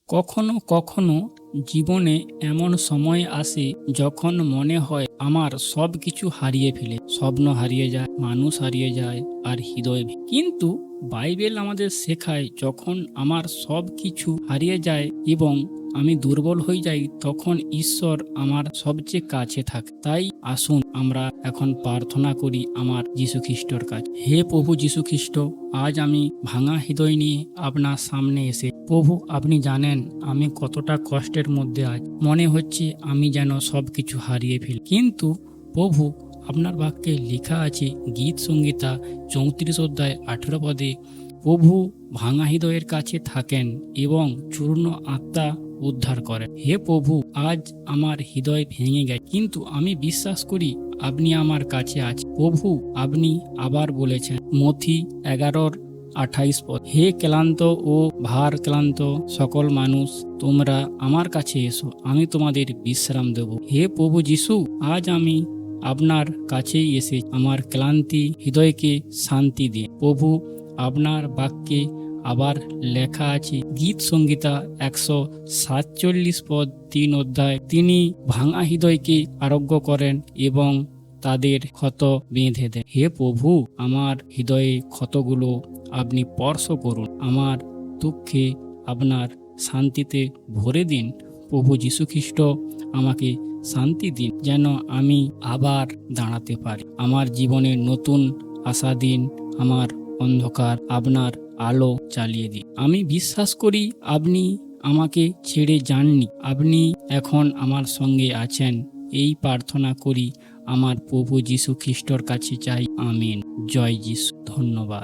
কখনো কখনো জীবনে এমন সময় আসে যখন মনে হয় আমার সব কিছু হারিয়ে ফেলে, স্বপ্ন হারিয়ে যায়, মানুষ হারিয়ে যায়, আর হৃদয় কিন্তু বাইবেল আমাদের শেখায় যখন আমার সব কিছু হারিয়ে যায় এবং আমি দুর্বল হয়ে যাই, তখন ঈশ্বর আমার সবচেয়ে কাছে থাকে। তাই আসুন আমরা এখন প্রার্থনা করি আমার যীশু খ্রিস্টর কাছে। হে প্রভু যীশু খ্রিস্ট, আজ আমি ভাঙা হৃদয় নিয়ে আপনার সামনে এসে, প্রভু আপনি জানেন আমি কতটা কষ্টের মধ্যে আছি। মনে হচ্ছে আমি যেন সব কিছু হারিয়ে ফেলি, কিন্তু প্রভু আপনার বাক্যে লেখা আছে গীত সংহিতা 34 অধ্যায় 18 পদে, প্রভু ভাঙা হৃদয়ের কাছে থাকেন এবং চূর্ণ আত্মা উদ্ধার করেন। হে প্রভু, আজ আমার হৃদয় ভেঙে গেছে, কিন্তু আমি বিশ্বাস করি আপনি আমার কাছে আছেন। প্রভু আপনি আবার বলেছেন মথি 11:28 পদ, হে ক্লান্ত ও ভার ক্লান্ত সকল মানুষ, তোমরা আমার কাছে এসো, আমি তোমাদের বিশ্রাম দেব। হে প্রভু যিশু, আজ আমি আপনার কাছেই এসে আমার ক্লান্তি হৃদয়কে শান্তি দিন। প্রভু আপনার বাক্যে আবার লেখা আছে গীত সংহিতা 147 পদ 3 অধ্যায়, তিনি ভাঙা হৃদয়কে আরোগ্য করেন এবং তাদের ক্ষত বেঁধে দেন। হে প্রভু, আমার হৃদয়ে ক্ষতগুলো আপনি স্পর্শ করুন, আমার দুঃখে আপনার শান্তিতে ভরে দিন। প্রভু যীশু খ্রিস্ট আমাকে শান্তি দিন, যেন আমি আবার দাঁড়াতে পারি। আমার জীবনে নতুন আশা দিন, আমার অন্ধকার আপনার আলো চালিয়ে দিন। আমি বিশ্বাস করি আপনি আমাকে ছেড়ে যাননি, আপনি এখন আমার সঙ্গে আছেন। এই প্রার্থনা করি আমার প্রভু যীশু খ্রিস্টর কাছে চাই, আমিন। জয় যীশু। ধন্যবাদ।